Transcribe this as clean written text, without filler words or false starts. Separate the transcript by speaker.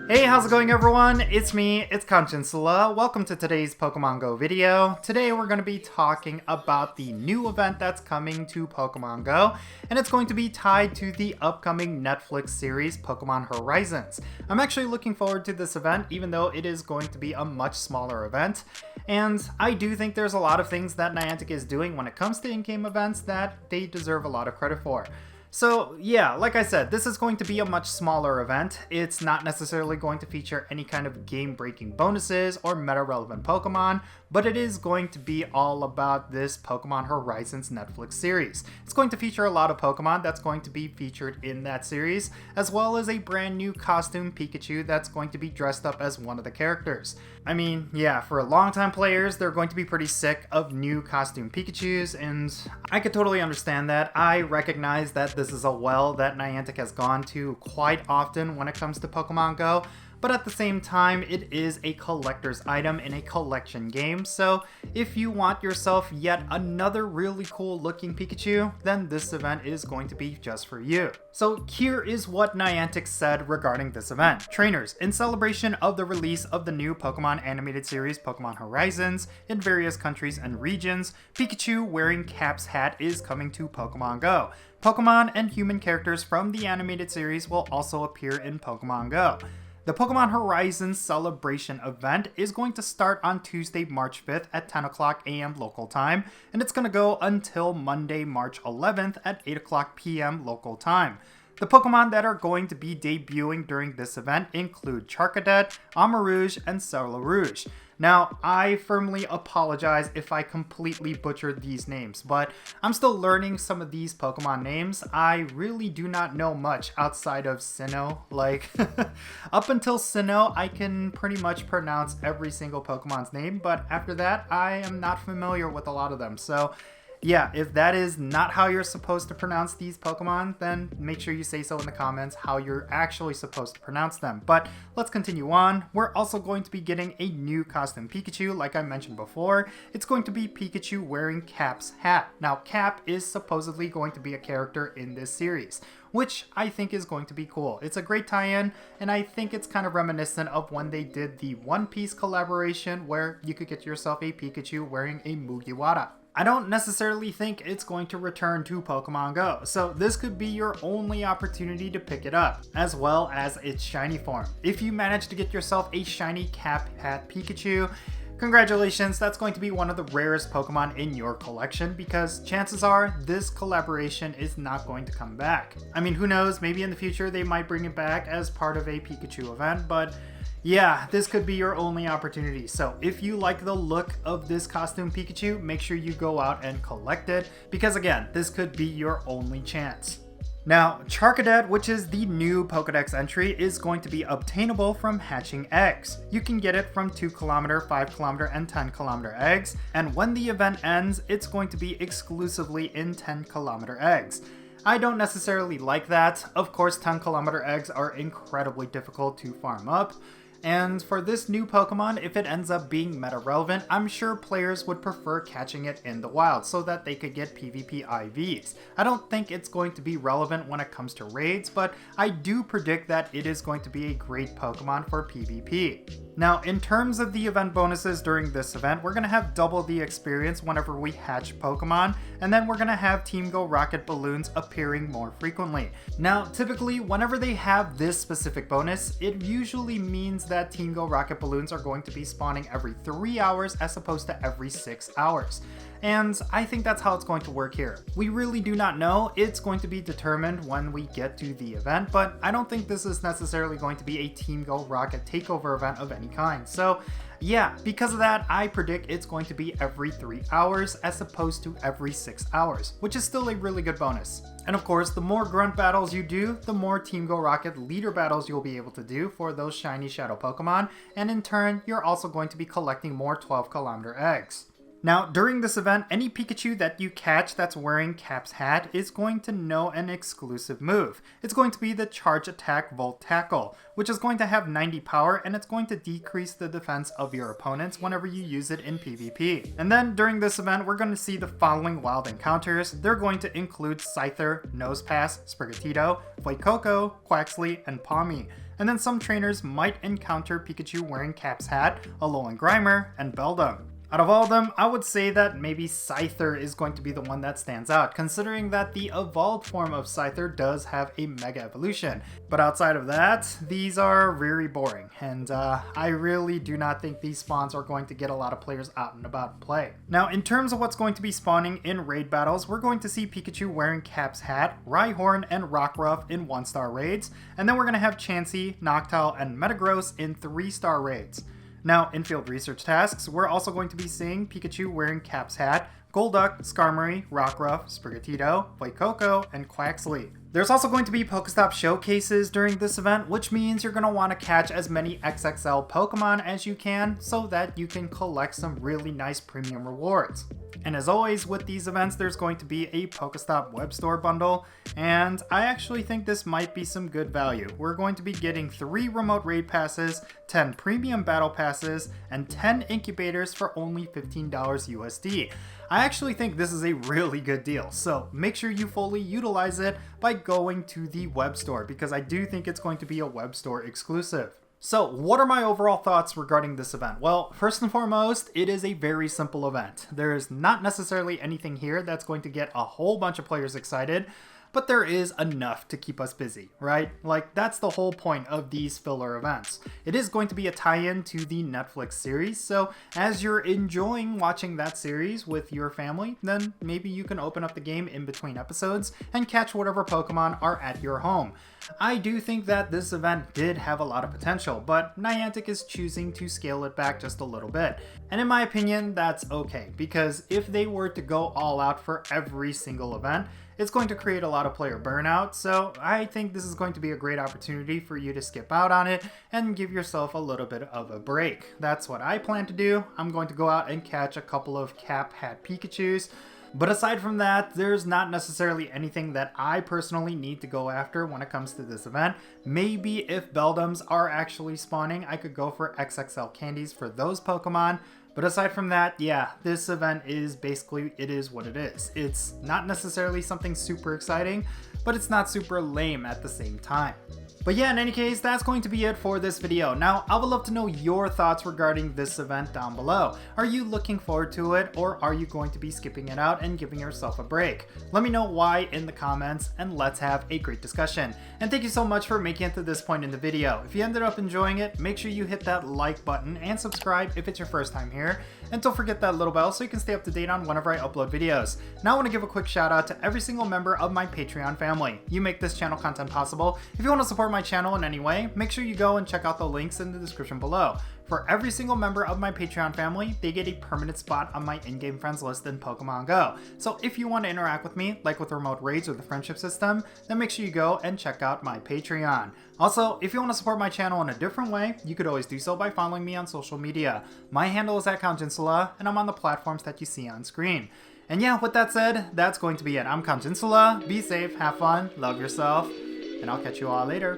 Speaker 1: Hey, how's it going everyone? It's me, it's Jinsula. Welcome to today's Pokemon GO video. Today we're going to be talking about the new event that's coming to Pokemon GO, and it's going to be tied to the upcoming Netflix series Pokemon Horizons. I'm actually looking forward to this event, even though it is going to be a much smaller event, and I do think there's a lot of things that Niantic is doing when it comes to in-game events that they deserve a lot of credit for. So yeah, like I said, this is going to be a much smaller event. It's not necessarily going to feature any kind of game-breaking bonuses or meta-relevant Pokemon, but it is going to be all about this Pokemon Horizons Netflix series. It's going to feature a lot of Pokemon that's going to be featured in that series, as well as a brand new costume Pikachu that's going to be dressed up as one of the characters. I mean, yeah, for longtime players, they're going to be pretty sick of new costume Pikachus, and I could totally understand that. I recognize that this is a well that Niantic has gone to quite often when it comes to Pokemon GO, but at the same time, it is a collector's item in a collection game, so if you want yourself yet another really cool looking Pikachu, then this event is going to be just for you. So here is what Niantic said regarding this event. Trainers, in celebration of the release of the new Pokemon animated series Pokemon Horizons in various countries and regions, Pikachu wearing Cap's hat is coming to Pokemon GO. Pokemon and human characters from the animated series will also appear in Pokemon GO. The Pokemon Horizons Celebration event is going to start on Tuesday, March 5th at 10 o'clock a.m. local time, and it's going to go until Monday, March 11th at 8 o'clock p.m. local time. The Pokemon that are going to be debuting during this event include Charcadet, Amarouge, and Celerouge. Now, I firmly apologize if I completely butchered these names, but I'm still learning some of these Pokemon names. I really do not know much outside of Sinnoh. Like, up until Sinnoh, I can pretty much pronounce every single Pokemon's name, but after that, I am not familiar with a lot of them. So yeah, if that is not how you're supposed to pronounce these Pokemon, then make sure you say so in the comments how you're actually supposed to pronounce them. But let's continue on. We're also going to be getting a new costume Pikachu, like I mentioned before. It's going to be Pikachu wearing Cap's hat. Now, Cap is supposedly going to be a character in this series, which I think is going to be cool. It's a great tie-in, and I think it's kind of reminiscent of when they did the One Piece collaboration where you could get yourself a Pikachu wearing a Mugiwara. I don't necessarily think it's going to return to Pokemon GO, so this could be your only opportunity to pick it up, as well as its shiny form. If you manage to get yourself a shiny Cap Hat Pikachu, congratulations, that's going to be one of the rarest Pokemon in your collection, because chances are this collaboration is not going to come back. I mean, who knows, maybe in the future they might bring it back as part of a Pikachu event, but yeah, this could be your only opportunity. So if you like the look of this costume Pikachu, make sure you go out and collect it, because again, this could be your only chance. Now, Charcadet, which is the new Pokedex entry, is going to be obtainable from hatching eggs. You can get it from 2 kilometer, 5 kilometer, and 10 kilometer eggs, and when the event ends, it's going to be exclusively in 10 kilometer eggs. I don't necessarily like that. Of course, 10 kilometer eggs are incredibly difficult to farm up. And for this new Pokemon, if it ends up being meta-relevant, I'm sure players would prefer catching it in the wild so that they could get PvP IVs. I don't think it's going to be relevant when it comes to raids, but I do predict that it is going to be a great Pokemon for PvP. Now, in terms of the event bonuses during this event, we're going to have double the experience whenever we hatch Pokemon, and then we're going to have Team Go Rocket balloons appearing more frequently. Now, typically, whenever they have this specific bonus, it usually means that Team Go Rocket balloons are going to be spawning every 3 hours as opposed to every 6 hours. And I think that's how it's going to work here. We really do not know. It's going to be determined when we get to the event, but I don't think this is necessarily going to be a Team Go Rocket takeover event of any kind. So yeah, because of that, I predict it's going to be every 3 hours as opposed to every 6 hours, which is still a really good bonus. And of course, the more grunt battles you do, the more Team Go Rocket leader battles you'll be able to do for those shiny shadow Pokemon, and in turn, you're also going to be collecting more 12 kilometer eggs. Now, during this event, any Pikachu that you catch that's wearing Cap's hat is going to know an exclusive move. It's going to be the Charge Attack Volt Tackle, which is going to have 90 power, and it's going to decrease the defense of your opponents whenever you use it in PvP. And then during this event, we're going to see the following wild encounters. They're going to include Scyther, Nosepass, Sprigatito, Fuecoco, Quaxly, and Pawmi. And then some trainers might encounter Pikachu wearing Cap's hat, Alolan Grimer, and Beldum. Out of all of them, I would say that maybe Scyther is going to be the one that stands out, considering that the evolved form of Scyther does have a Mega Evolution. But outside of that, these are very boring, and I really do not think these spawns are going to get a lot of players out and about and play. Now, in terms of what's going to be spawning in raid battles, we're going to see Pikachu wearing Cap's hat, Rhyhorn, and Rockruff in 1-star raids, and then we're going to have Chansey, Noctowl, and Metagross in 3-star raids. Now, in field research tasks, we're also going to be seeing Pikachu wearing Cap's hat, Golduck, Skarmory, Rockruff, Sprigatito, Fuecoco, and Quaxly. There's also going to be Pokestop showcases during this event, which means you're going to want to catch as many XXL Pokemon as you can so that you can collect some really nice premium rewards. And as always with these events, there's going to be a Pokestop web store bundle, and I actually think this might be some good value. We're going to be getting 3 remote raid passes, 10 premium battle passes, and 10 incubators for only $15 USD. I actually think this is a really good deal, so make sure you fully utilize it by going to the web store, because I do think it's going to be a web store exclusive. So what are my overall thoughts regarding this event? Well, first and foremost, it is a very simple event. There's not necessarily anything here that's going to get a whole bunch of players excited, but there is enough to keep us busy, right? Like, that's the whole point of these filler events. It is going to be a tie-in to the Netflix series, so as you're enjoying watching that series with your family, then maybe you can open up the game in between episodes and catch whatever Pokemon are at your home. I do think that this event did have a lot of potential, but Niantic is choosing to scale it back just a little bit. And in my opinion, that's okay, because if they were to go all out for every single event, it's going to create a lot of player burnout, so I think this is going to be a great opportunity for you to skip out on it and give yourself a little bit of a break. That's what I plan to do. I'm going to go out and catch a couple of Cap Hat Pikachus. But aside from that, there's not necessarily anything that I personally need to go after when it comes to this event. Maybe if Beldums are actually spawning, I could go for XXL candies for those Pokemon. But aside from that, yeah, this event is basically, it is what it is. It's not necessarily something super exciting, but it's not super lame at the same time. But yeah, in any case, that's going to be it for this video. Now, I would love to know your thoughts regarding this event down below. Are you looking forward to it, or are you going to be skipping it out and giving yourself a break? Let me know why in the comments, and let's have a great discussion. And thank you so much for making it to this point in the video. If you ended up enjoying it, make sure you hit that like button and subscribe if it's your first time here. And don't forget that little bell so you can stay up to date on whenever I upload videos. Now I want to give a quick shout out to every single member of my Patreon family. You make this channel content possible. If you want to support my channel in any way, make sure you go and check out the links in the description below. For every single member of my Patreon family, they get a permanent spot on my in-game friends list in Pokemon Go. So if you want to interact with me, like with remote raids or the friendship system, then make sure you go and check out my Patreon. Also, if you want to support my channel in a different way, you could always do so by following me on social media. My handle is @Jinsula, and I'm on the platforms that you see on screen. And yeah, with that said, that's going to be it. I'm Jinsula. Be safe, have fun, love yourself, and I'll catch you all later.